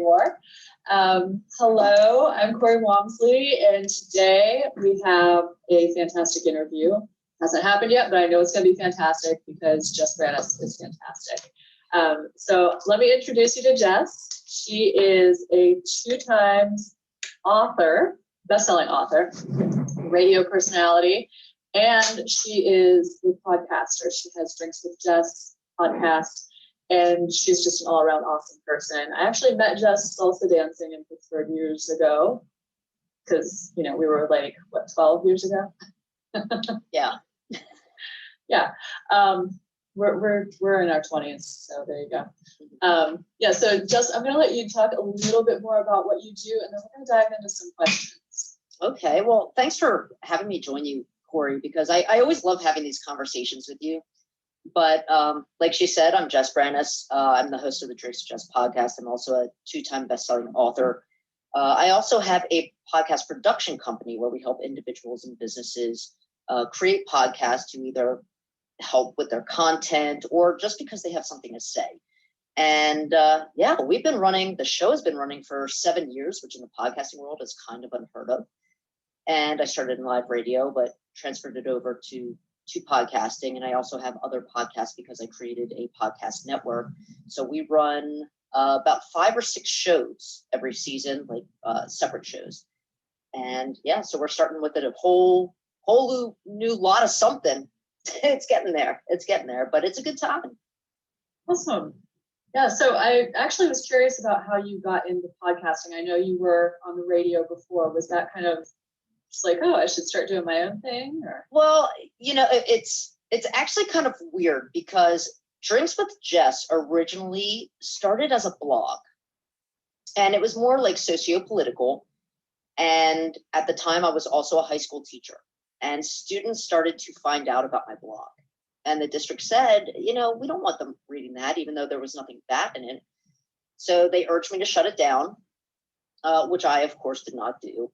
more. Hello, I'm Corey Walmsley, and today we have a fantastic interview. Hasn't happened yet, but I know it's going to be fantastic because Jess Branas is fantastic. So let me introduce you to Jess. She is a 2-time author, bestselling author, radio personality, and she is a podcaster. She has Drinks with Jess podcast, and she's just an all-around awesome person. I actually met Jess salsa dancing in Pittsburgh years ago, because we were like 12 years ago. Yeah. Yeah. We're in our 20s, so there you go. So Jess, I'm going to let you talk a little bit more about what you do, and then we're going to dive into some questions. Okay. Well, thanks for having me join you, Corey, because I always love having these conversations with you. But like she said, I'm Jess Branas. I'm the host of the Drinks with Jess podcast. I'm also a 2-time best-selling author. I also have a podcast production company where we help individuals and businesses create podcasts to either help with their content or just because they have something to say. And the show has been running for 7 years, which in the podcasting world is kind of unheard of. And I started in live radio, but transferred it over to podcasting. And I also have other podcasts because I created a podcast network. So we run about 5 or 6 shows every season, like separate shows. And so we're starting with a whole new lot of something. It's getting there, but it's a good time. Awesome. Yeah, so I actually was curious about how you got into podcasting. I know you were on the radio before. Was that kind of just like, oh, I should start doing my own thing? Or? Well, it's actually kind of weird because Drinks with Jess originally started as a blog, and it was more like socio-political. And at the time, I was also a high school teacher, and students started to find out about my blog. And the district said, we don't want them reading that, even though there was nothing bad in it. So they urged me to shut it down, which I, of course, did not do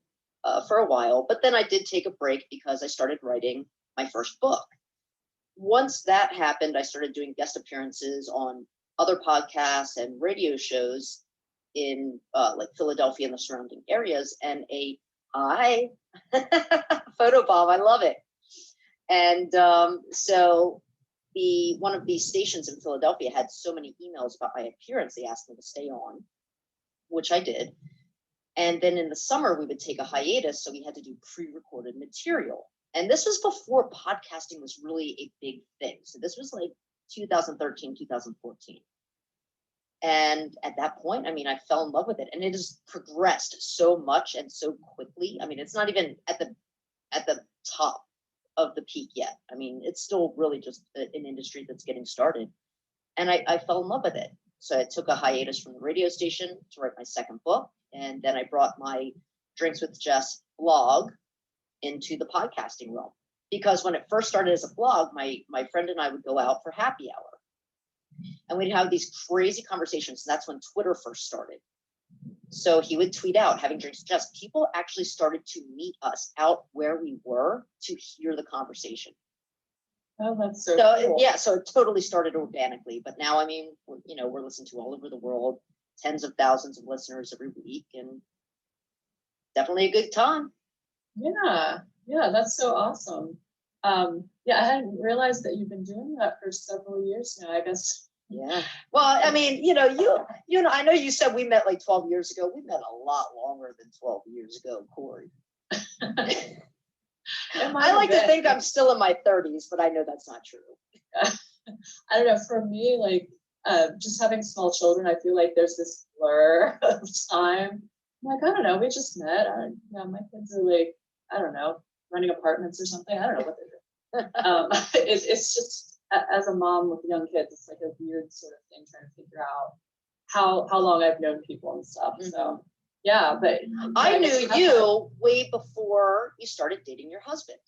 for a while. But then I did take a break because I started writing my first book. Once that happened, I started doing guest appearances on other podcasts and radio shows in like Philadelphia and the surrounding areas. And photobomb, I love it. And so one of these stations in Philadelphia had so many emails about my appearance, they asked me to stay on, which I did. And then in the summer, we would take a hiatus, so we had to do pre-recorded material. And this was before podcasting was really a big thing. So this was like 2013, 2014. And at that point, I fell in love with it. And it has progressed so much and so quickly. It's not even at the top of the peak yet. It's still really just an industry that's getting started. And I fell in love with it. So I took a hiatus from the radio station to write my second book. And then I brought my Drinks with Jess blog into the podcasting realm. Because when it first started as a blog, my friend and I would go out for happy hour. And we'd have these crazy conversations. And that's when Twitter first started. So he would tweet out, having Drinks with Jess. People actually started to meet us out where we were to hear the conversation. Oh, that's so cool. So it totally started organically. But now, we're listened to all over the world, tens of thousands of listeners every week, and definitely a good time. Yeah, that's so awesome. I hadn't realized that you've been doing that for several years now, I guess. Yeah. Well, I know you said we met like 12 years ago. We met a lot longer than 12 years ago, Corey. I like to think I'm still in my 30s, but I know that's not true. I don't know. For me, like just having small children, I feel like there's this blur of time. I'm like, I don't know. We just met. My kids are like, I don't know, running apartments or something. I don't know what they're doing. It's just, as a mom with young kids, it's like a weird sort of thing trying to figure out how long I've known people and stuff. Mm-hmm. So but I knew you way before you started dating your husband.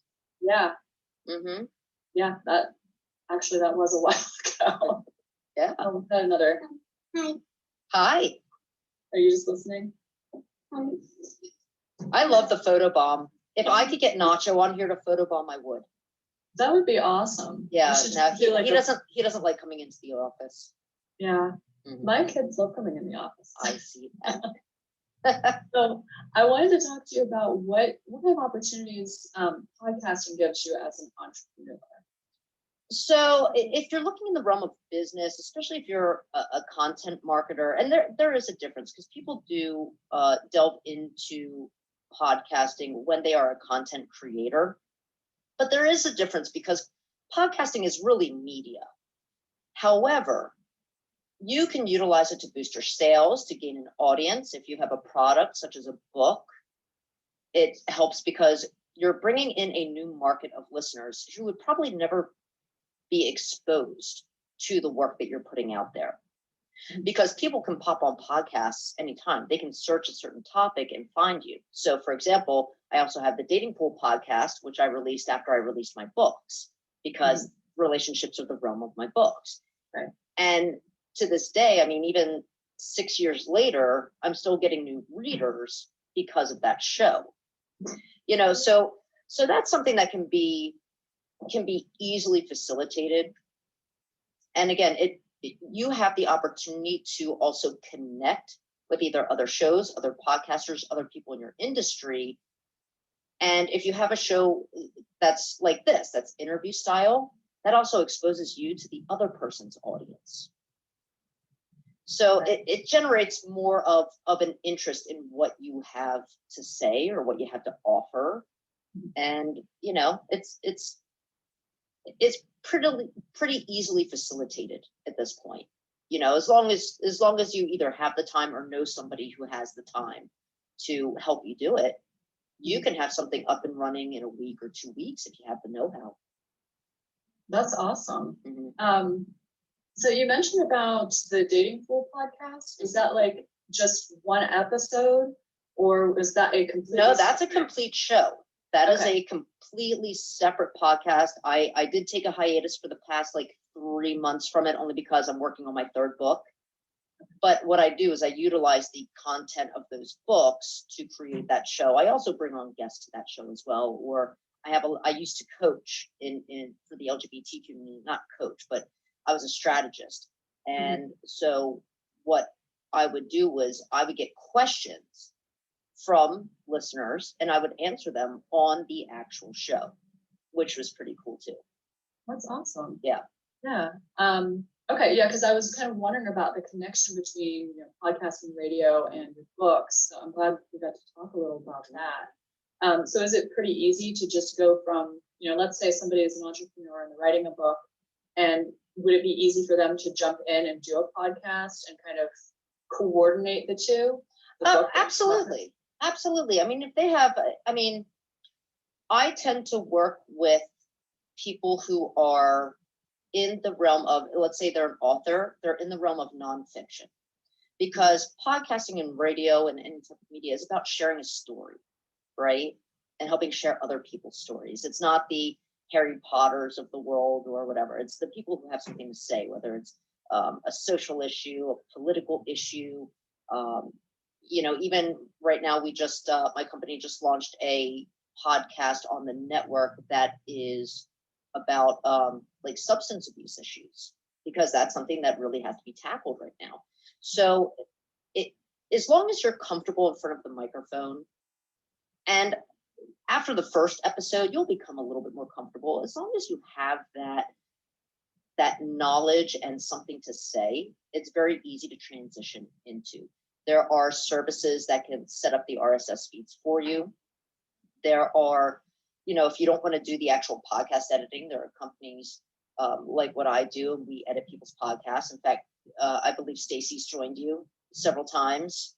Yeah. Mm-hmm. Yeah, that was a while ago. Yeah. Another. Hi. Are you just listening? Hi. I love the photobomb. If I could get Nacho on here to photobomb, I would. That would be awesome. Yeah. He doesn't like coming into the office. Yeah. My kids love coming in the office. I see that. So I wanted to talk to you about what kind of opportunities podcasting gives you as an entrepreneur. So if you're looking in the realm of business, especially if you're a content marketer, and there is a difference because people do delve into podcasting when they are a content creator, but there is a difference because podcasting is really media. However, you can utilize it to boost your sales, to gain an audience. If you have a product such as a book, it helps because you're bringing in a new market of listeners who would probably never be exposed to the work that you're putting out there. Because people can pop on podcasts anytime. They can search a certain topic and find you. So for example, I also have the Dating Pool podcast, which I released after I released my books, because relationships are the realm of my books. Right. And to this day, I mean, even 6 years later, I'm still getting new readers because of that show. You know, so that's something that can be easily facilitated. And again, you have the opportunity to also connect with either other shows, other podcasters, other people in your industry. And if you have a show that's like this, that's interview style, that also exposes you to the other person's audience. So it generates more of an interest in what you have to say or what you have to offer. And, you know, it's pretty easily facilitated at this point. You know, as long as you either have the time or know somebody who has the time to help you do it, you can have something up and running in a week or 2 weeks if you have the know-how. That's awesome. So you mentioned about the Dating Pool podcast. Is that like just one episode, or is that a complete? No, that's a complete show. That is a completely separate podcast. I did take a hiatus for the past like 3 months from it, only because I'm working on my third book. But what I do is I utilize the content of those books to create that show. I also bring on guests to that show as well. Or I used to coach in for the LGBT community, not coach, but I was a strategist. And so what I would do was I would get questions from listeners and I would answer them on the actual show, which was pretty cool too. That's awesome. Yeah. Yeah. Okay. Yeah. Because I was kind of wondering about the connection between podcasting, radio, and your books. So I'm glad we got to talk a little about that. So is it pretty easy to just go from, let's say somebody is an entrepreneur and they're writing a book, and would it be easy for them to jump in and do a podcast and kind of coordinate the two? Oh, absolutely. Absolutely. I mean, if they have, I tend to work with people who are in the realm of, let's say they're an author, they're in the realm of nonfiction, because podcasting and radio and any type of media is about sharing a story, right? And helping share other people's stories. It's not the Harry Potters of the world or whatever. It's the people who have something to say, whether it's a social issue, a political issue. Even right now, we just, my company just launched a podcast on the network that is about like substance abuse issues, because that's something that really has to be tackled right now. So as long as you're comfortable in front of the microphone, and after the first episode, you'll become a little bit more comfortable. As long as you have that knowledge and something to say, it's very easy to transition into. There are services that can set up the RSS feeds for you. There are, if you don't want to do the actual podcast editing, there are companies like what I do, and we edit people's podcasts. In fact, I believe Stacy's joined you several times.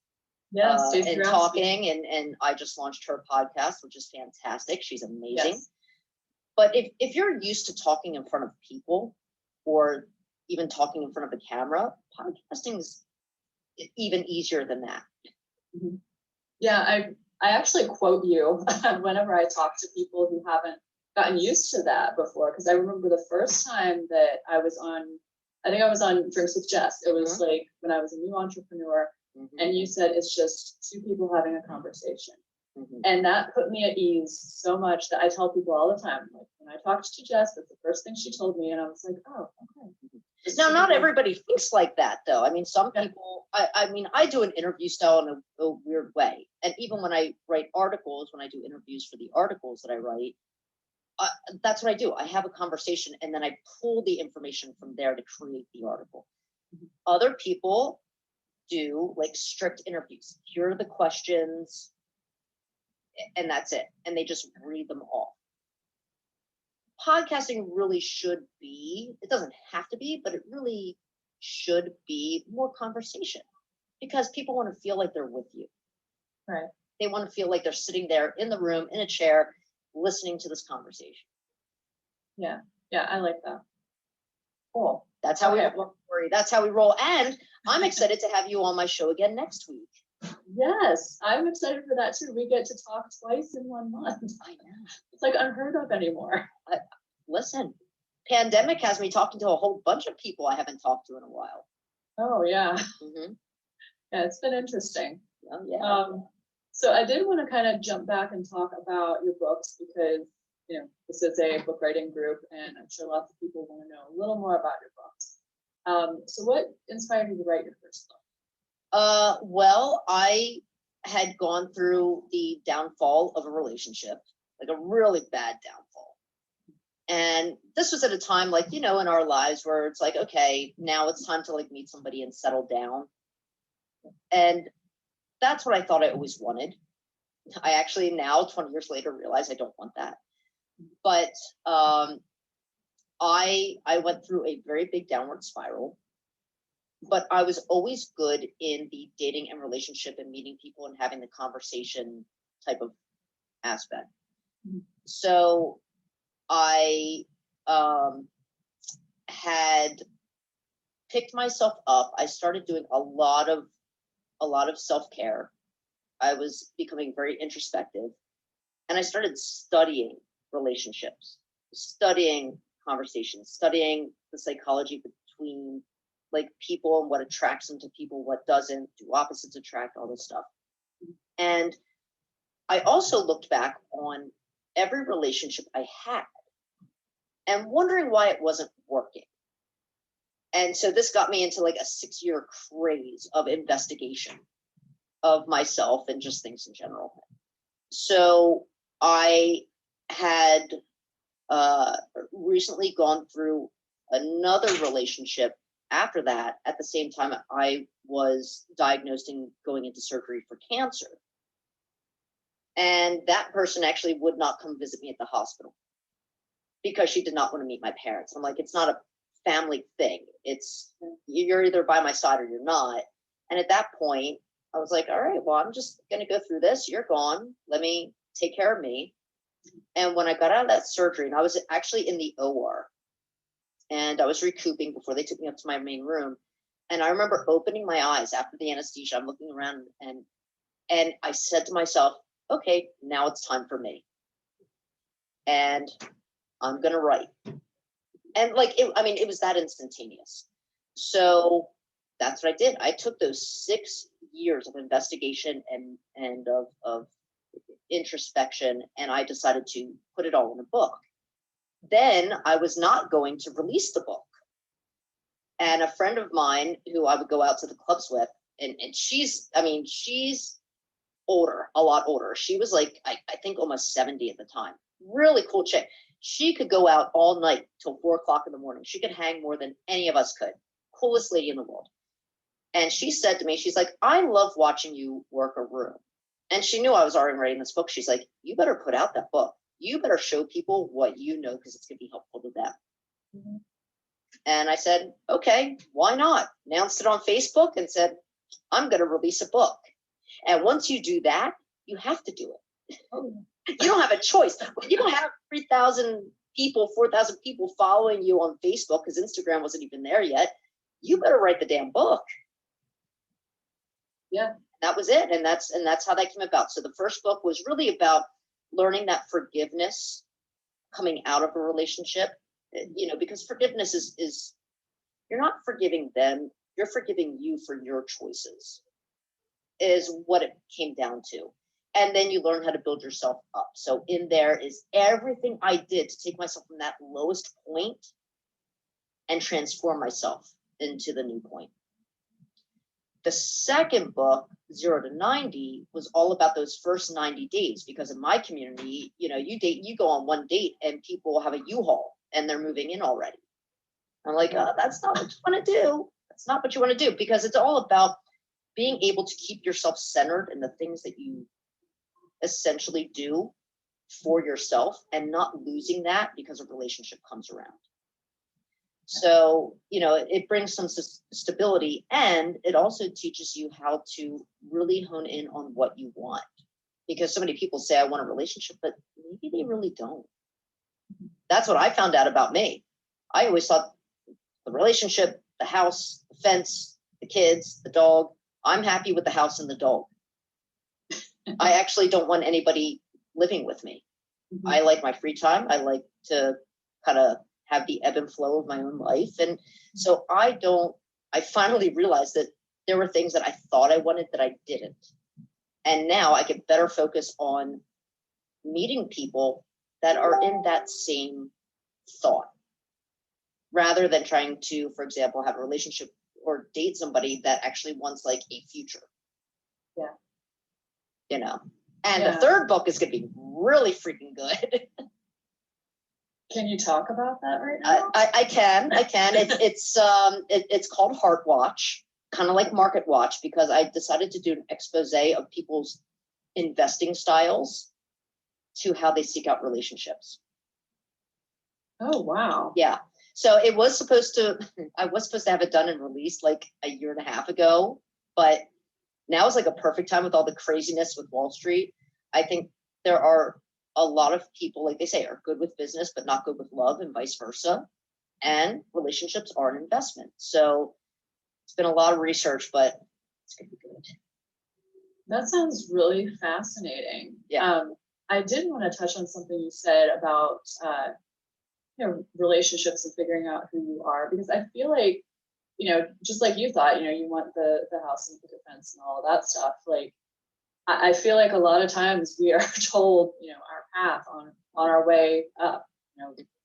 Yes, and talking, and I just launched her podcast, which is fantastic. She's amazing. Yes. But if you're used to talking in front of people, or even talking in front of a camera, podcasting is even easier than that. Mm-hmm. Yeah, I actually quote you whenever I talk to people who haven't gotten used to that before, because I remember the first time that I was on Drinks with Jess. It was like when I was a new entrepreneur. And you said it's just two people having a conversation. And that put me at ease so much that I tell people all the time, like when I talked to Jess, that's the first thing she told me. And I was like, oh, okay. Now, not everybody thinks like that, though. I mean, some people, I mean, I do an interview style in a weird way. And even when I write articles, when I do interviews for the articles that I write, that's what I do. I have a conversation and then I pull the information from there to create the article. Other people do like strict interviews. Here are the questions, and that's it. And they just read them off. Podcasting really should be, it doesn't have to be, but it really should be more conversation, because people want to feel like they're with you. Right. They want to feel like they're sitting there in the room in a chair listening to this conversation. Yeah. Yeah. I like that. Cool. That's how Okay, we roll. That's how we roll. And I'm excited to have you on my show again next week. Yes, I'm excited for that too. We get to talk twice in 1 month. I know. It's like unheard of anymore. Listen, pandemic has me talking to a whole bunch of people I haven't talked to in a while. Oh yeah. Mm-hmm. Yeah, it's been interesting. Oh, yeah. So I did want to kind of jump back and talk about your books, because this is a book writing group, and I'm sure lots of people want to know a little more about your books. So what inspired you to write your first book? Well, I had gone through the downfall of a relationship, like a really bad downfall. And this was at a time, like, in our lives where it's like, okay, now it's time to like meet somebody and settle down. And that's what I thought I always wanted. I actually now, 20 years later, realize I don't want that. But I went through a very big downward spiral, but I was always good in the dating and relationship and meeting people and having the conversation type of aspect. Mm-hmm. So I had picked myself up. I started doing a lot of self-care. I was becoming very introspective, and I started studying relationships, studying conversations, studying the psychology between like people and what attracts them to people, what doesn't, do opposites attract, all this stuff. And I also looked back on every relationship I had and wondering why it wasn't working. And so this got me into like a 6-year craze of investigation of myself and just things in general. So I had recently gone through another relationship after that. At the same time, I was diagnosed and going into surgery for cancer. And that person actually would not come visit me at the hospital because she did not want to meet my parents. I'm like, it's not a family thing. It's, you're either by my side or you're not. And at that point, I was like, all right, well, I'm just going to go through this. You're gone. Let me take care of me. And when I got out of that surgery, and I was actually in the OR, and I was recouping before they took me up to my main room. And I remember opening my eyes after the anesthesia. I'm looking around, and I said to myself, okay, now it's time for me. And I'm going to write. And like, it was that instantaneous. So that's what I did. I took those 6 years of investigation and of introspection, and I decided to put it all in a book. Then I was not going to release the book. And a friend of mine who I would go out to the clubs with, and she's older, a lot older. She was like, I think almost 70 at the time. Really cool chick. She could go out all night till 4:00 in the morning. She could hang more than any of us could. Coolest lady in the world. And she said to me, she's like, I love watching you work a room. And she knew I was already writing this book. She's like, you better put out that book. You better show people what you know, because it's going to be helpful to them. Mm-hmm. And I said, okay, why not? Announced it on Facebook and said, I'm going to release a book. And once you do that, you have to do it. You don't have a choice. When you don't have 3,000 people, 4,000 people following you on Facebook, because Instagram wasn't even there yet, you better write the damn book. Yeah, that was it. And that's how that came about. So the first book was really about learning that forgiveness coming out of a relationship, because forgiveness is you're not forgiving them, you're forgiving you for your choices, is what it came down to. And then you learn how to build yourself up. So in there is everything I did to take myself from that lowest point and transform myself into the new point. The second book, 0 to 90, was all about those first 90 days, because in my community, you go on one date and people have a U-Haul and they're moving in already. I'm like, oh, that's not what you want to do. That's not what you want to do, because it's all about being able to keep yourself centered in the things that you essentially do for yourself and not losing that because a relationship comes around. So, it brings some stability, and it also teaches you how to really hone in on what you want. Because so many people say, I want a relationship, but maybe they really don't. That's what I found out about me. I always thought the relationship, the house, the fence, the kids, the dog, I'm happy with the house and the dog. I actually don't want anybody living with me. Mm-hmm. I like my free time. I like to kind of have the ebb and flow of my own life. And so I finally realized that there were things that I thought I wanted that I didn't. And now I can better focus on meeting people that are in that same thought, rather than trying to, for example, have a relationship or date somebody that actually wants like a future. Yeah. And the third book is going to be really freaking good. Can you talk about that right now? I can. It's called Heart Watch, kind of like Market Watch, because I decided to do an expose of people's investing styles to how they seek out relationships. Oh, wow. Yeah. So I was supposed to have it done and released like a year and a half ago, but now is like a perfect time with all the craziness with Wall Street. I think there are a lot of people, like they say, are good with business, but not good with love, and vice versa. And relationships are an investment. So it's been a lot of research, but it's going to be good. That sounds really fascinating. Yeah. I did want to touch on something you said about, relationships and figuring out who you are, because I feel like, just like you thought, you want the house and the fence and all of that stuff. Like, I feel like a lot of times we are told, our path on our way up,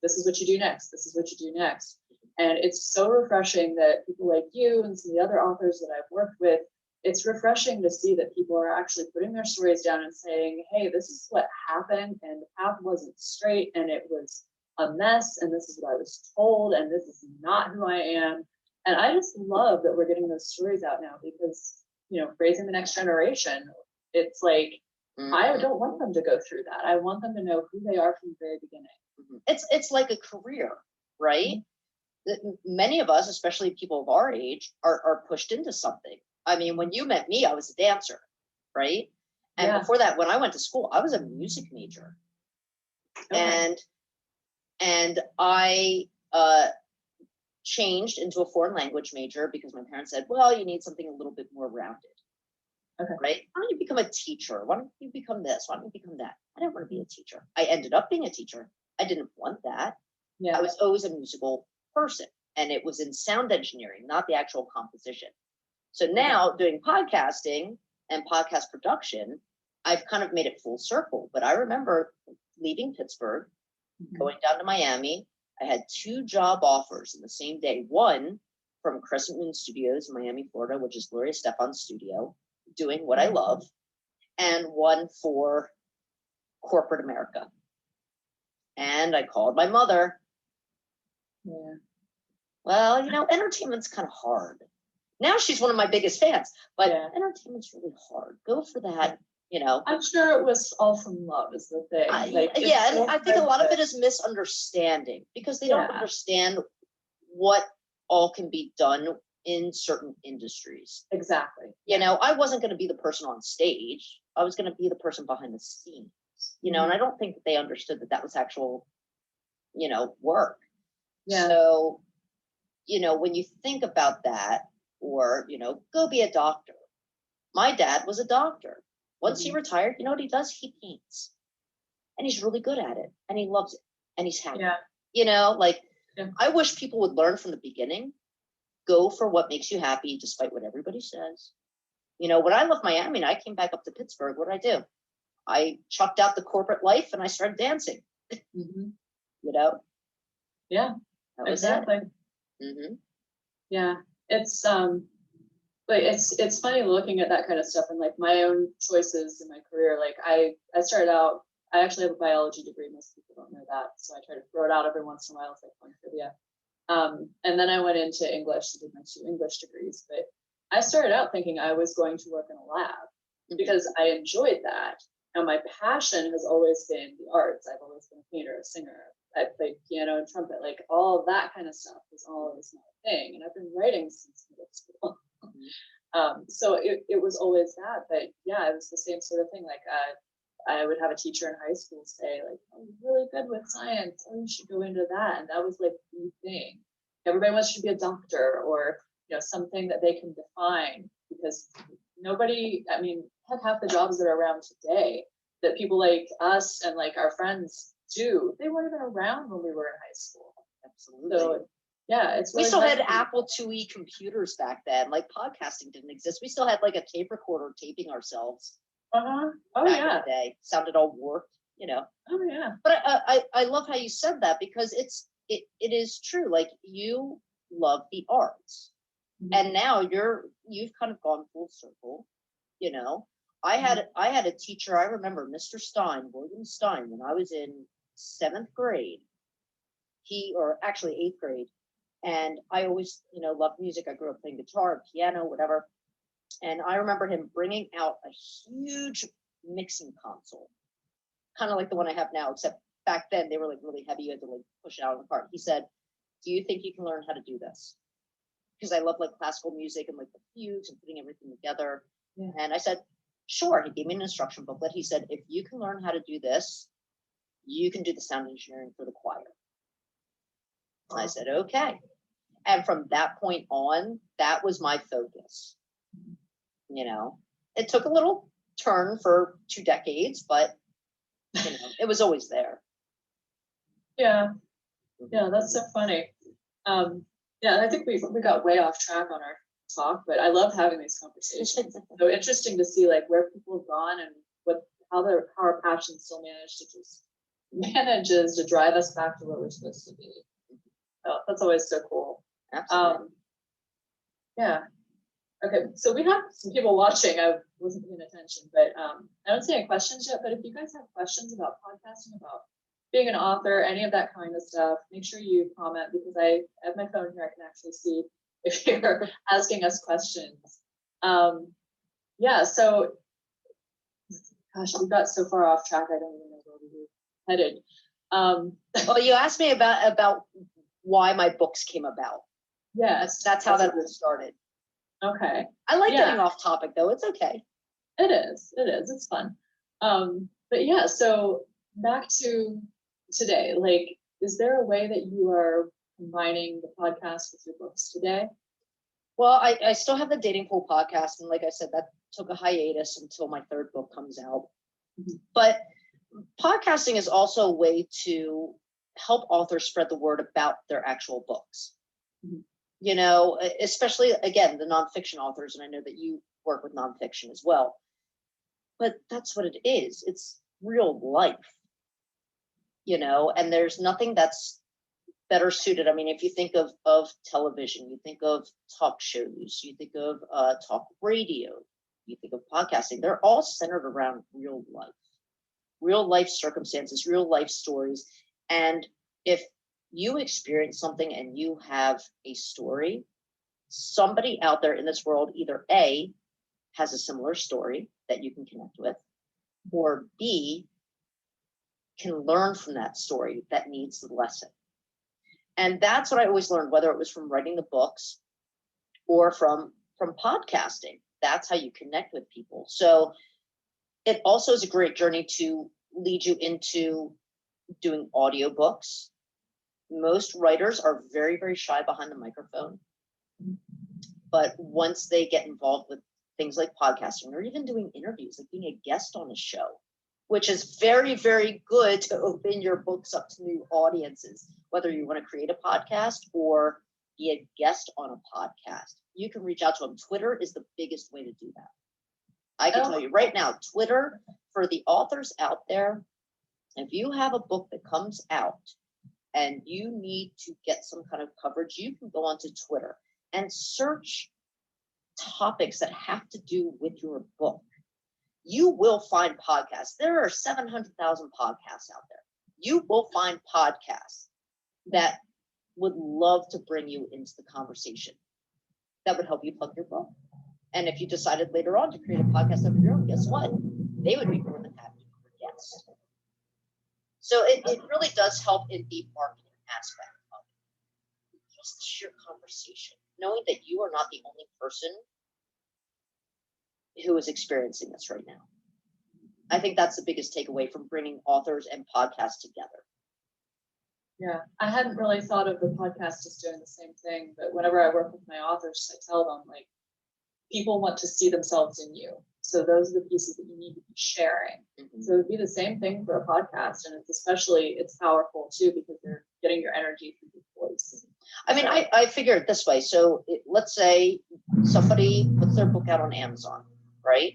this is what you do next. This is what you do next. And it's so refreshing that people like you and some of the other authors that I've worked with, it's refreshing to see that people are actually putting their stories down and saying, hey, this is what happened, and the path wasn't straight, and it was a mess, and this is what I was told, and this is not who I am. And I just love that we're getting those stories out now, because, raising the next generation, it's like, I don't want them to go through that. I want them to know who they are from the very beginning. It's like a career, right? Many of us, especially people of our age, are pushed into something. I mean, when you met me, I was a dancer, right? And before that, when I went to school, I was a music major. Okay. And I changed into a foreign language major because my parents said, well, you need something a little bit more rounded. Okay. Right? Why don't you become a teacher? Why don't you become this? Why don't you become that? I didn't want to be a teacher. I ended up being a teacher. I didn't want that. Yeah. I was always a musical person, and it was in sound engineering, not the actual composition. So now doing podcasting and podcast production, I've kind of made it full circle. But I remember leaving Pittsburgh, going down to Miami. I had 2 job offers in the same day. One from Crescent Moon Studios in Miami, Florida, which is Gloria Stefan's studio, doing what I love, and one for corporate America. And I called my mother. Yeah. Well, entertainment's kind of hard. Now she's one of my biggest fans, but entertainment's really hard. Go for that, I'm sure it was all from love is the thing. And I think a lot of it is misunderstanding, because they don't understand what all can be done in certain industries. Exactly. I wasn't going to be the person on stage. I was going to be the person behind the scenes, and I don't think that they understood that was actual, work. Yeah. So, when you think about that, or, go be a doctor. My dad was a doctor. Once he retired, you know what he does? He paints. And he's really good at it. And he loves it. And he's happy. Yeah. I wish people would learn from the beginning. Go for what makes you happy, despite what everybody says. When I left Miami and I came back up to Pittsburgh, what did I do? I chucked out the corporate life and I started dancing. Yeah, exactly. Mm-hmm. Yeah, it's like it's funny looking at that kind of stuff and like my own choices in my career. Like I started out, I actually have a biology degree. Most people don't know that, so I try to throw it out every once in a while. It's like fun trivia. And then I went into English to do my 2 English degrees. But I started out thinking I was going to work in a lab because I enjoyed that. And my passion has always been the arts. I've always been a painter, a singer. I played piano and trumpet, like all of that kind of stuff was always my thing. And I've been writing since middle school. So it was always that. But yeah, it was the same sort of thing. Like I would have a teacher in high school say, like, oh, you're really good with science. Oh, you should go into that. And that was like the thing. Everybody wants to be a doctor or, something that they can define, because nobody, I mean, heck, half the jobs that are around today that people like us and like our friends do, they weren't even around when we were in high school. Absolutely. So yeah, we still had Apple IIe computers back then. Like podcasting didn't exist. We still had like a tape recorder taping ourselves. Oh back yeah. in the day. Sounded all warped, Oh yeah. But I love how you said that, because it is true. Like, you love the arts, and now you've kind of gone full circle. I had a teacher. I remember Mr. Stein, William Stein, when I was in 7th grade. Or actually 8th grade. And I always, loved music. I grew up playing guitar, piano, whatever. And I remember him bringing out a huge mixing console, kind of like the one I have now, except back then they were like really heavy. You had to like push it out of the cart. He said, "Do you think you can learn how to do this?" Because I love like classical music and like the fugues and putting everything together. Yeah. And I said, "Sure." He gave me an instruction booklet. He said, "If you can learn how to do this, you can do the sound engineering for the choir." I said, "Okay." And from that point on, that was my focus. It took a little turn for 2 decades, but it was always there. Yeah, that's so funny. Yeah, I think we got way off track on our talk, but I love having these conversations. So interesting to see like where people have gone and how our passion still manages to drive us back to where we're supposed to be. So that's always so cool. Absolutely. Yeah. Okay, so we have some people watching. I wasn't paying attention, but I don't see any questions yet. But if you guys have questions about podcasting, about being an author, any of that kind of stuff, make sure you comment, because I have my phone here. I can actually see if you're asking us questions. Yeah, so gosh, we got so far off track. I don't even know where we were headed. Well, you asked me about why my books came about. Yes, that's how that started. Okay. I like getting off topic though. It's okay. It is. It's fun. But yeah, so back to today, like, is there a way that you are combining the podcast with your books today? Well, I still have the Dating Pool podcast. And like I said, that took a hiatus until my 3rd book comes out. Mm-hmm. But podcasting is also a way to help authors spread the word about their actual books. Mm-hmm. Especially, again, the nonfiction authors. And I know that you work with nonfiction as well. But that's what it is. It's real life, and there's nothing that's better suited. I mean, if you think of television, you think of talk shows, you think of talk radio, you think of podcasting, they're all centered around real life circumstances, real life stories. And if you experience something and you have a story, somebody out there in this world either A, has a similar story that you can connect with, or B, can learn from that story that needs the lesson. And that's what I always learned, whether it was from writing the books or from podcasting. That's how you connect with people. So it also is a great journey to lead you into doing audiobooks. Most writers are very, very shy behind the microphone. But once they get involved with things like podcasting or even doing interviews, like being a guest on a show, which is very, very good to open your books up to new audiences, whether you want to create a podcast or be a guest on a podcast. You can reach out to them. Twitter is the biggest way to do that. I can tell you right now, Twitter, for the authors out there, if you have a book that comes out and you need to get some kind of coverage, you can go onto Twitter and search topics that have to do with your book. You will find podcasts. There are 700,000 podcasts out there. You will find podcasts that would love to bring you into the conversation, that would help you plug your book. And if you decided later on to create a podcast of your own, guess what? They would be more than happy to be your guest. So it really does help in the marketing aspect of it. Just the sheer conversation, knowing that you are not the only person who is experiencing this right now. I think that's the biggest takeaway from bringing authors and podcasts together. Yeah, I hadn't really thought of the podcast as doing the same thing, but whenever I work with my authors, I tell them, like, people want to see themselves in you. So those are the pieces that you need to be sharing. Mm-hmm. So it would be the same thing for a podcast. And it's powerful too, because you're getting your energy through your voice. I mean, I figure it this way. So let's say somebody puts their book out on Amazon, right?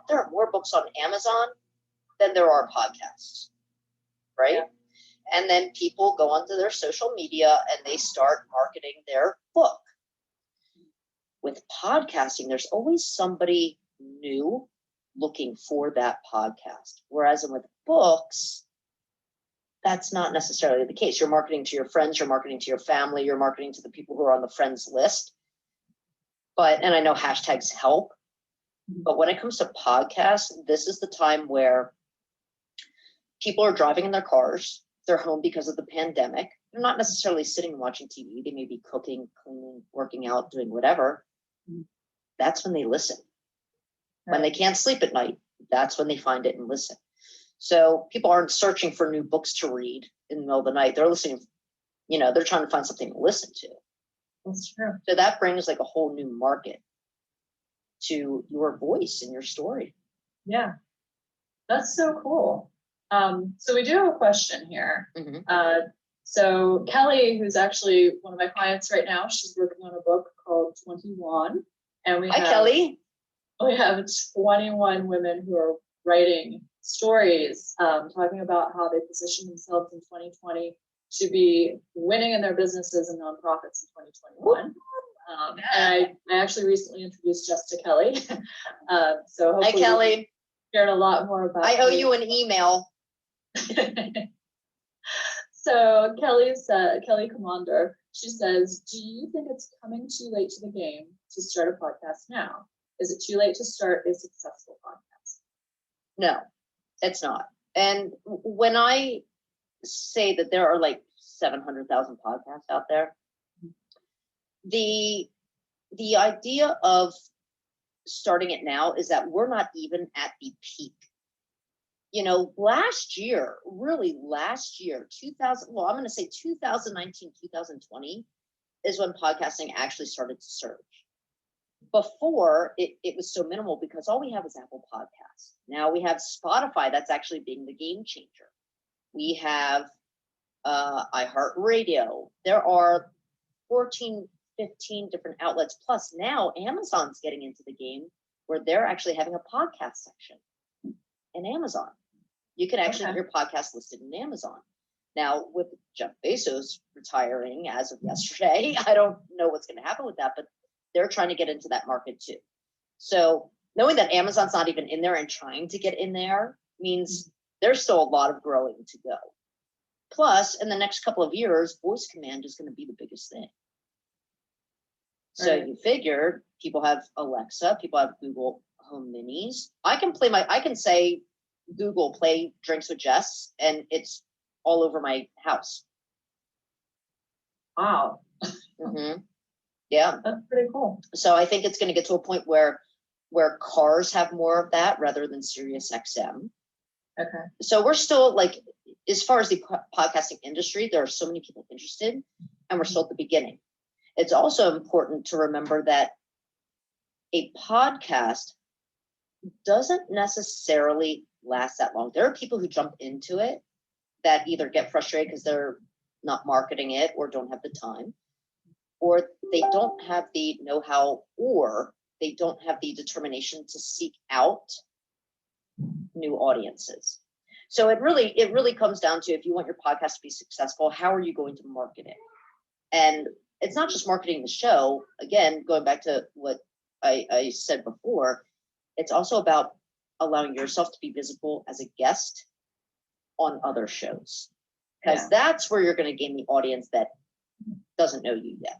There are more books on Amazon than there are podcasts, right? Yeah. And then people go onto their social media and they start marketing their book. With podcasting, there's always somebody new looking for that podcast. Whereas with books, that's not necessarily the case. You're marketing to your friends, you're marketing to your family, you're marketing to the people who are on the friends list. And I know hashtags help. But when it comes to podcasts, this is the time where people are driving in their cars. They're home because of the pandemic. They're not necessarily sitting and watching TV. They may be cooking, cleaning, working out, doing whatever. That's when they listen. Right. When they can't sleep at night, that's when they find it and listen. So people aren't searching for new books to read in the middle of the night. They're listening, they're trying to find something to listen to. That's true. So that brings like a whole new market to your voice and your story. Yeah, that's so cool. So we do have a question here. Mm-hmm. So Kelly, who's actually one of my clients right now, she's working on a book called 21. And Kelly. We have 21 women who are writing stories, talking about how they position themselves in 2020 to be winning in their businesses and nonprofits in 2021. And I actually recently introduced Jess to Kelly. So hopefully, hi, Kelly. Shared a lot more about. I owe you an email. So Kelly Commander, she says, do you think it's coming too late to the game to start a podcast now? Is it too late to start a successful podcast? No, it's not. And when I say that there are like 700,000 podcasts out there, the idea of starting it now is that we're not even at the peak. Last year, 2019, 2020 is when podcasting actually started to surge. Before, it was so minimal because all we have is Apple Podcasts. Now we have Spotify that's actually being the game changer. We have iHeartRadio. There are 14, 15 different outlets. Plus now Amazon's getting into the game where they're actually having a podcast section in Amazon. You can actually get your podcast listed in Amazon. Now, with Jeff Bezos retiring as of yesterday, I don't know what's going to happen with that, but they're trying to get into that market too. So knowing that Amazon's not even in there and trying to get in there means there's still a lot of growing to go. Plus, in the next couple of years, voice command is going to be the biggest thing. So you figure people have Alexa, people have Google Home Minis. I can say, Google, play Drinks with Jess, and it's all over my house. Wow. Mm-hmm. Yeah. That's pretty cool. So I think it's going to get to a point where cars have more of that rather than Sirius XM. Okay. So we're still as far as the podcasting industry, there are so many people interested, and we're still at the beginning. It's also important to remember that a podcast doesn't necessarily last that long. There are people who jump into it that either get frustrated because they're not marketing it or don't have the time, or they don't have the know-how, or they don't have the determination to seek out new audiences. So it really comes down to, if you want your podcast to be successful, how are you going to market it? And it's not just marketing the show. Again, going back to what I said before, it's also about allowing yourself to be visible as a guest on other shows, because that's where you're going to gain the audience that doesn't know you yet.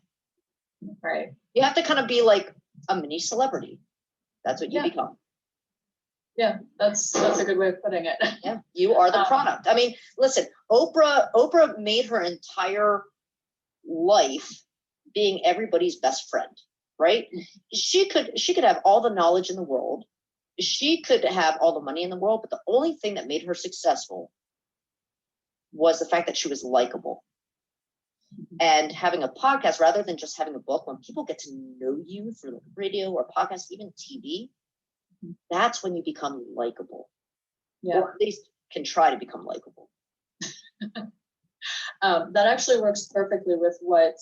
Right. You have to kind of be like a mini celebrity. That's what you become. Yeah, that's a good way of putting it. Yeah, you are the product. I mean, listen, Oprah made her entire life being everybody's best friend, right? She could have all the knowledge in the world. She could have all the money in the world, but the only thing that made her successful was the fact that she was likable. And having a podcast, rather than just having a book, when people get to know you through radio or podcast, even TV, that's when you become likable. Yeah. Or at least can try to become likable. That actually works perfectly with what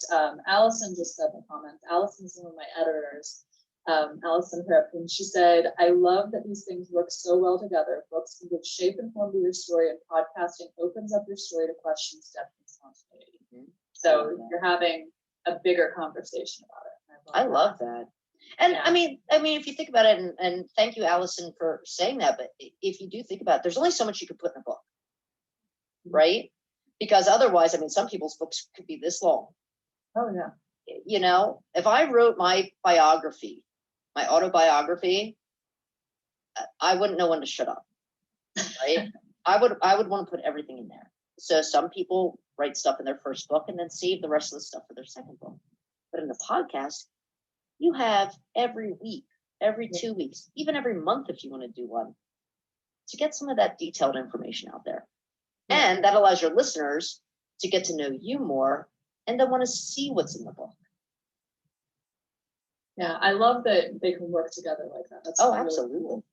Allison just said in the comments. Allison's one of my editors, Allison Fripp, and she said, I love that these things work so well together. Books can give shape and form to your story, and podcasting opens up your story to questions, depth, and spontaneity. So you're having a bigger conversation about it. I love that. And I mean, if you think about it, and thank you, Allison, for saying that, but if you do think about it, there's only so much you could put in a book, right? Because otherwise, I mean, some people's books could be this long. Oh, yeah. You know, if I wrote my biography, my autobiography, I wouldn't know when to shut up, right? I would want to put everything in there. So some people write stuff in their first book and then save the rest of the stuff for their second book. But in the podcast, you have every week, every 2 weeks, even every month if you want to do one, to get some of that detailed information out there. And that allows your listeners to get to know you more and then want to see what's in the book. Yeah, I love that they can work together like that. That's really absolutely. Cool.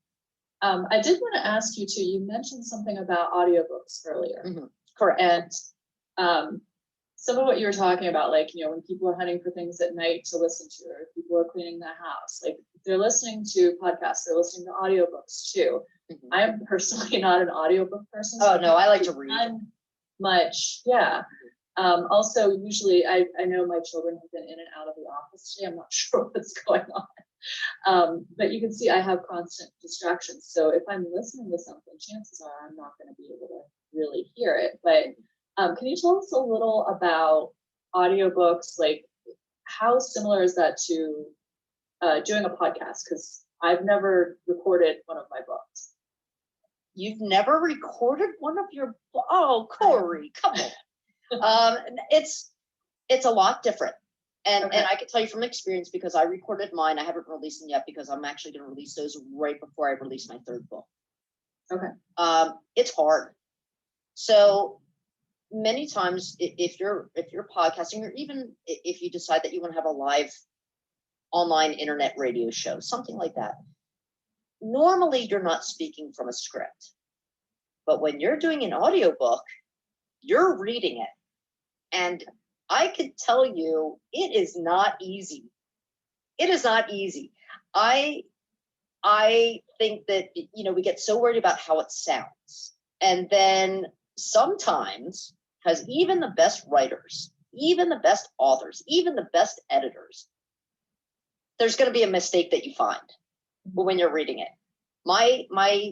I did want to ask you too, you mentioned something about audiobooks earlier. Correct. And some of what you were talking about, like, you know, when people are hunting for things at night to listen to, or people are cleaning the house, like they're listening to podcasts, they're listening to audiobooks too. I am personally not an audiobook person. Oh, no, I like to read. Much, yeah. Also, usually, I know my children have been in and out of the office today. I'm not sure what's going on. But you can see I have constant distractions. So if I'm listening to something, chances are I'm not going to be able to really hear it. But can you tell us a little about audiobooks? Like, how similar is that to doing a podcast? Because I've never recorded one of my books. You've never recorded one of your? Oh, Corey, come on. It's a lot different. And I can tell you from experience, because I recorded mine. I haven't released them yet because I'm actually going to release those right before I release my third book. Okay. It's hard. So many times, if you're podcasting, or even if you decide that you want to have a live online internet radio show, something like that, normally you're not speaking from a script. But when you're doing an audiobook, you're reading it. And I could tell you, it is not easy. It is not easy. I think that, you know, we get so worried about how it sounds. And then sometimes, because even the best writers, even the best authors, even the best editors, there's going to be a mistake that you find when you're reading it. My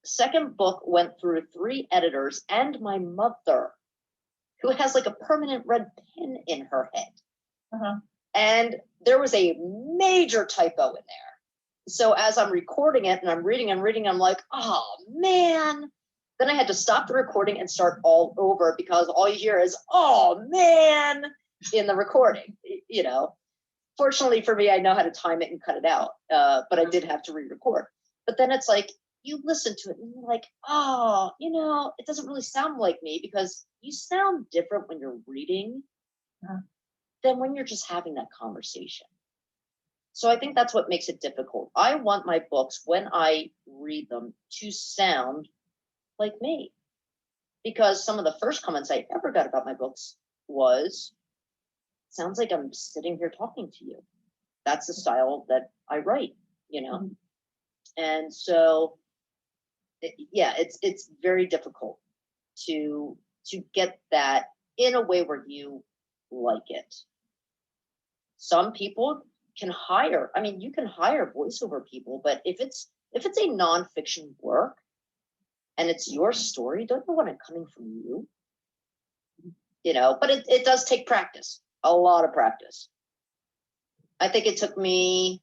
second book went through 3 editors and my mother, who has like a permanent red pin in her head. And there was a major typo in there. So as I'm recording it and I'm reading, I'm like, oh man. Then I had to stop the recording and start all over, because all you hear is, oh man, in the recording, you know. Fortunately for me, I know how to time it and cut it out, but I did have to re-record. But then it's like, you listen to it and you're like, oh, you know, it doesn't really sound like me, because you sound different when you're reading than when you're just having that conversation. So I think that's what makes it difficult. I want my books, when I read them, to sound like me. Because some of the first comments I ever got about my books was, sounds like I'm sitting here talking to you. That's the style that I write, you know? And so it's very difficult to get that in a way where you like it. Some people can hire, I mean, you can hire voiceover people, but if it's a nonfiction work and it's your story, don't you want it coming from you? But it does take practice, a lot of practice. I think it took me,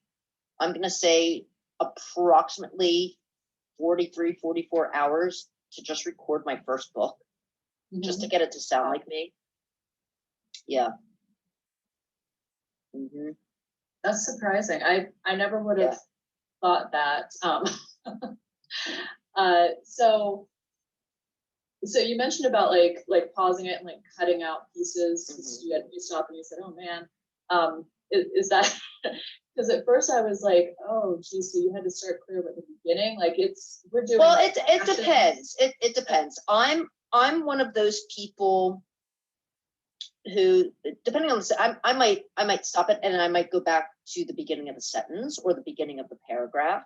I'm going to say, approximately 43, 44 hours to just record my first book, just to get it to sound like me. Yeah. That's surprising. I never would have thought that. So you mentioned about like pausing it and like cutting out pieces because you stopped and you said, "Oh man," is that because at first I was like, "Oh, geez, so you had to start clear at the beginning." Like we're doing. Well, it depends. It depends. I'm one of those people who, depending on the, I might stop it and I might go back to the beginning of the sentence or the beginning of the paragraph.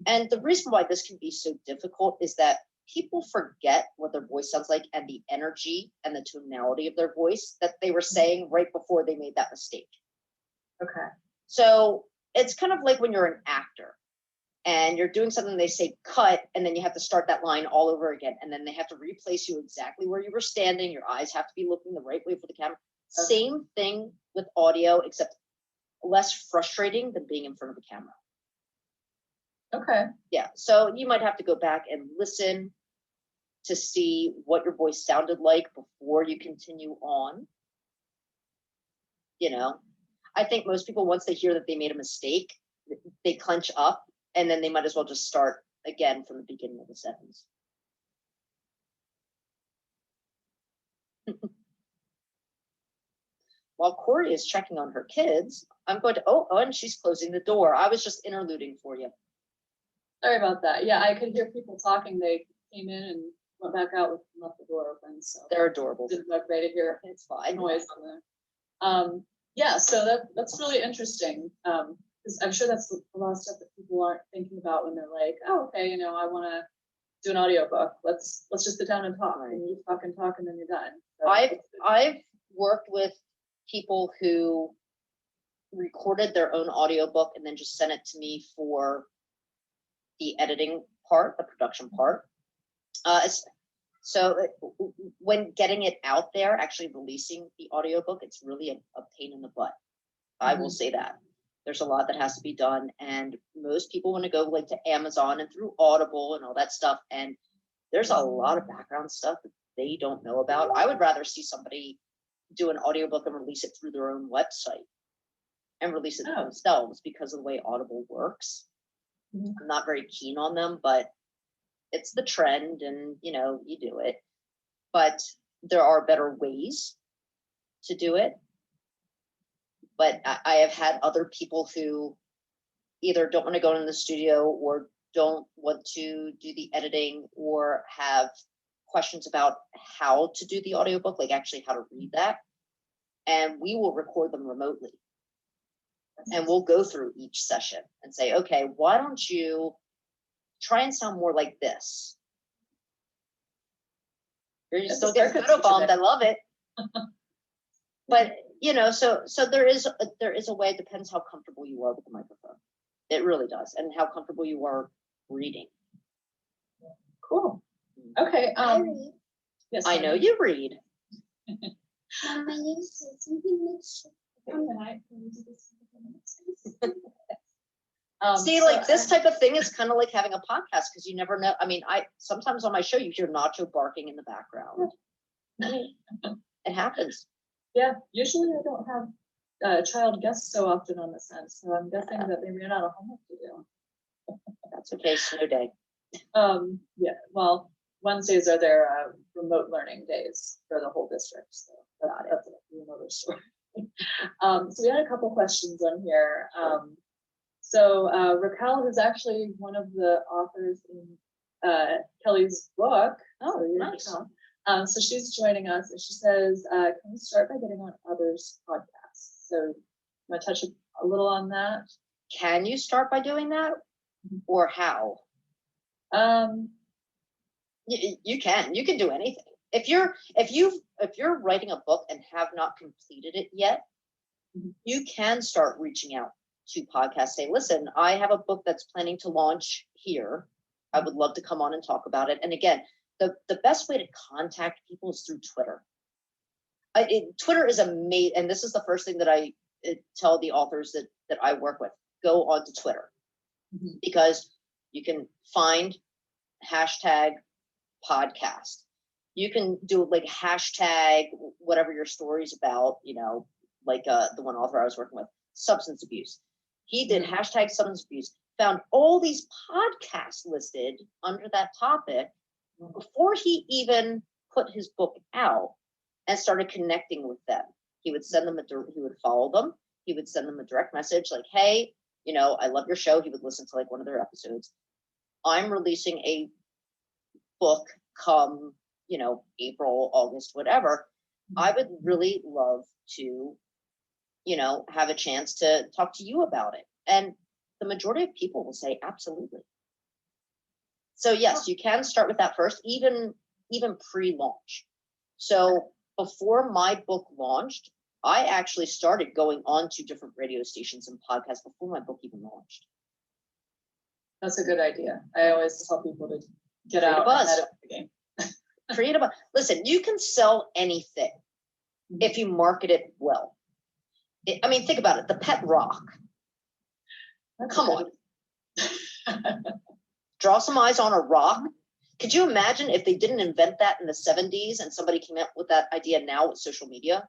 And the reason why this can be so difficult is that people forget what their voice sounds like and the energy and the tonality of their voice that they were saying right before they made that mistake. Okay. So it's kind of like when you're an actor and you're doing something, they say cut, and then you have to start that line all over again. And then they have to replace you exactly where you were standing. Your eyes have to be looking the right way for the camera. Okay. Same thing with audio, except less frustrating than being in front of the camera. Okay. Yeah. So you might have to go back and listen to see what your voice sounded like before you continue on. I think most people, once they hear that they made a mistake, they clench up and then they might as well just start again from the beginning of the sentence. While Corey is checking on her kids, I'm going to, and she's closing the door. I was just interluding for you. Sorry about that. Yeah, I could hear people talking. They came in and went back out and left the door open. So they're adorable. Didn't look ready to hear it's fine. Noise on there. Yeah, so that's really interesting. Because I'm sure that's a lot of stuff that people aren't thinking about when they're like, oh, okay, I want to do an audiobook. Let's just sit down and talk. And you talk and talk and then you're done. So I've worked with people who recorded their own audiobook and then just sent it to me for the editing part, the production part. So when getting it out there, actually releasing the audiobook, it's really a pain in the butt. I will say that. There's a lot that has to be done. And most people want to go like to Amazon and through Audible and all that stuff. And there's a lot of background stuff that they don't know about. I would rather see somebody do an audiobook and release it through their own website and release it themselves because of the way Audible works. I'm not very keen on them, but it's the trend and, you do it. But there are better ways to do it. But I have had other people who either don't want to go in the studio or don't want to do the editing or have questions about how to do the audiobook, like actually how to read that. And we will record them remotely. And we'll go through each session and say, okay, why don't you try and sound more like this? You're still getting photobombed. I love it. But so there is a way. It depends how comfortable you are with the microphone. It really does, and how comfortable you are reading. Cool. Okay. I read. Yes, I know you read. My name is Susan. Can we do this? See, like this type of thing is kind of like having a podcast because you never know. I mean, sometimes on my show you hear Nacho barking in the background. It happens. Yeah, usually I don't have child guests so often on this end, so I'm guessing that they ran out of homework to do. That's okay. Snow day. Yeah. Well, Wednesdays are their remote learning days for the whole district, so that's another story. So we had a couple questions on here. So Raquel, who's actually one of the authors in Kelly's book. Oh, so nice. So she's joining us, and she says, "Can we start by getting on others' podcasts?" So, you want to touch a little on that? Can you start by doing that, or how? You can do anything. If you're writing a book and have not completed it yet, you can start reaching out to podcasts. Say, listen, I have a book that's planning to launch here. I would love to come on and talk about it. And again, the best way to contact people is through Twitter. Twitter is amazing, and this is the first thing that I tell the authors that I work with: go onto Twitter, because you can find hashtag podcast. You can do like hashtag whatever your story's about, like the one author I was working with, substance abuse. He did hashtag substance abuse, found all these podcasts listed under that topic before he even put his book out, and started connecting with them. He would send them he would follow them. He would send them a direct message like, hey, I love your show. He would listen to like one of their episodes. I'm releasing a book come, April, August, whatever. I would really love to, have a chance to talk to you about it. And the majority of people will say, absolutely. So yes, you can start with that first, even pre-launch. So before my book launched, I actually started going on to different radio stations and podcasts before my book even launched. That's a good idea. I always tell people to get Create a out buzz. ahead of the game. Create a buzz. Listen, you can sell anything if you market it well. Think about it. The pet rock. Come on. Draw some eyes on a rock. Could you imagine if they didn't invent that in the 70s and somebody came up with that idea now with social media?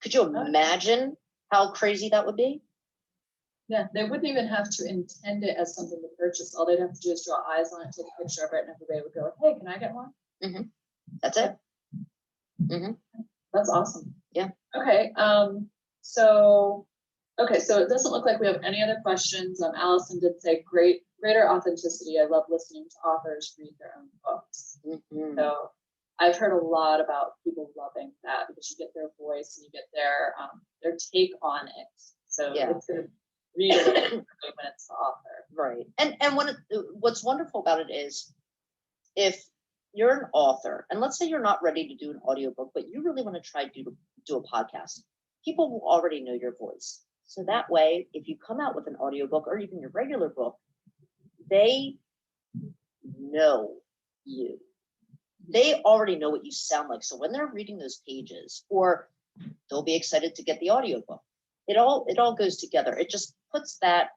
Could you imagine how crazy that would be? Yeah, they wouldn't even have to intend it as something to purchase. All they'd have to do is draw eyes on it, take a picture of it, and everybody would go, hey, can I get one? That's it. That's awesome. Yeah. Okay. So it doesn't look like we have any other questions. Allison did say greater authenticity. I love listening to authors read their own books. So I've heard a lot about people loving that because you get their voice and you get their take on it. So it's going to read it when it's the author. Right. And what's wonderful about it is, if you're an author, and let's say you're not ready to do an audiobook, but you really want to try to do a podcast, people will already know your voice. So that way, if you come out with an audiobook or even your regular book, they know you. They already know what you sound like. So when they're reading those pages, or they'll be excited to get the audiobook, it all goes together. It just puts that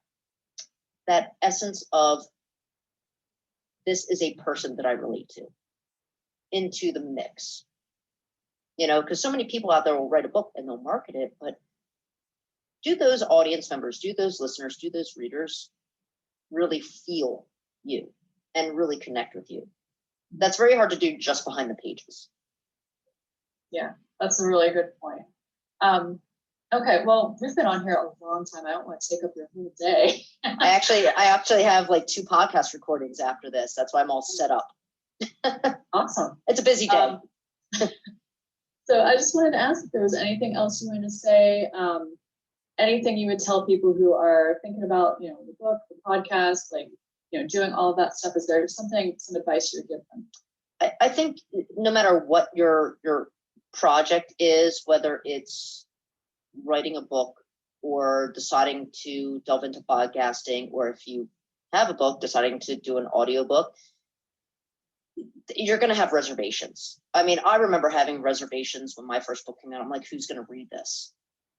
essence of, this is a person that I relate to, into the mix. Because so many people out there will write a book and they'll market it, but do those audience members, do those listeners, do those readers really feel you and really connect with you? That's very hard to do just behind the pages. Yeah, that's a really good point. Okay, well, we've been on here a long time. I don't want to take up your whole day. I actually have like 2 podcast recordings after this. That's why I'm all set up. Awesome. It's a busy day. So I just wanted to ask if there was anything else you wanted to say, anything you would tell people who are thinking about, the book, the podcast, like, doing all of that stuff. Is there some advice you would give them? I think no matter what your project is, whether it's writing a book or deciding to delve into podcasting, or if you have a book, deciding to do an audiobook, you're going to have reservations. I remember having reservations when my first book came out. I'm like, who's going to read this?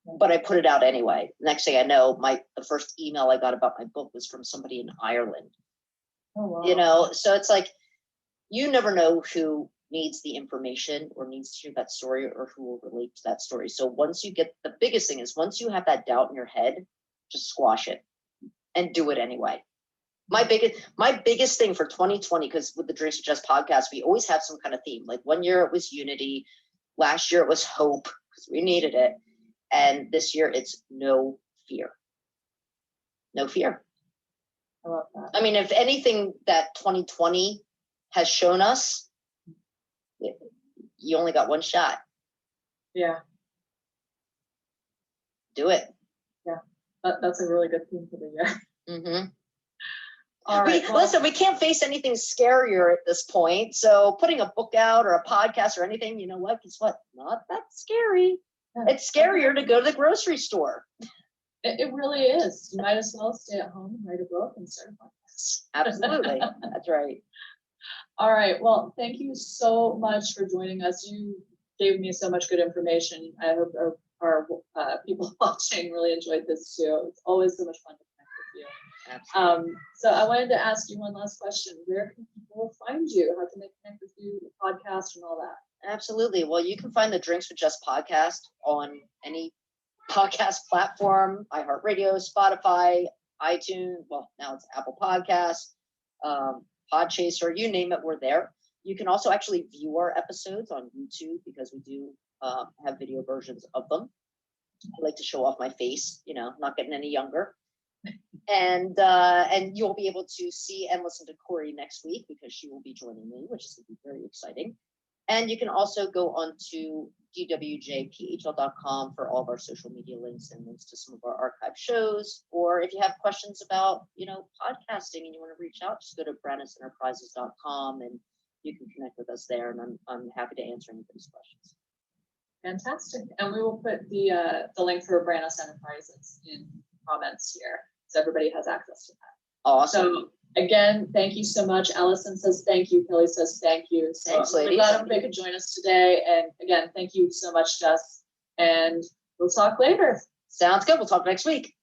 But I put it out anyway. Next thing I know, the first email I got about my book was from somebody in Ireland. Oh, wow. So it's like, you never know who needs the information or needs to hear that story, or who will relate to that story. So the biggest thing is, once you have that doubt in your head, just squash it and do it anyway. My biggest thing for 2020, because with the Drinks with Jess podcast, we always have some kind of theme. Like one year it was unity, last year it was hope, because we needed it. And this year it's no fear. No fear. I love that. If anything that 2020 has shown us, you only got one shot. Yeah. Do it. Yeah. That's a really good theme for the year. All right. well, Listen, we can't face anything scarier at this point. So putting a book out or a podcast or anything, you know what? Guess what? Not that scary. yeah, It's scarier to go to the grocery store. it really is. You might as well stay at home and write a book and start a podcast. Absolutely. That's right. All right. Well, thank you so much for joining us. You gave me so much good information. I hope our people watching really enjoyed this too. It's always so much fun to connect with you. Absolutely. So I wanted to ask you one last question. Where can people find you? How can they connect with you, the podcast and all that? Absolutely. Well, you can find the Drinks with Jess podcast on any podcast platform, iHeartRadio, Spotify, iTunes. Well, now it's Apple Podcasts, Podchaser, you name it, we're there. You can also actually view our episodes on YouTube because we do have video versions of them. I like to show off my face, you know, not getting any younger. And you'll be able to see and listen to Corey next week because she will be joining me, which is going to be very exciting. And you can also go on to dwjphl.com for all of our social media links and links to some of our archive shows. Or if you have questions about, you know, podcasting and you want to reach out, just go to branasenterprises.com and you can connect with us there. And I'm happy to answer anybody's questions. Fantastic. And we will put the link for Branas Enterprises in comments here, so everybody has access to that. Awesome. So again, thank you so much. Allison says thank you. Kelly says thank you. So Thanks, I'm ladies. glad everybody could join us today. And again, thank you so much, Jess. And we'll talk later. Sounds good. We'll talk next week.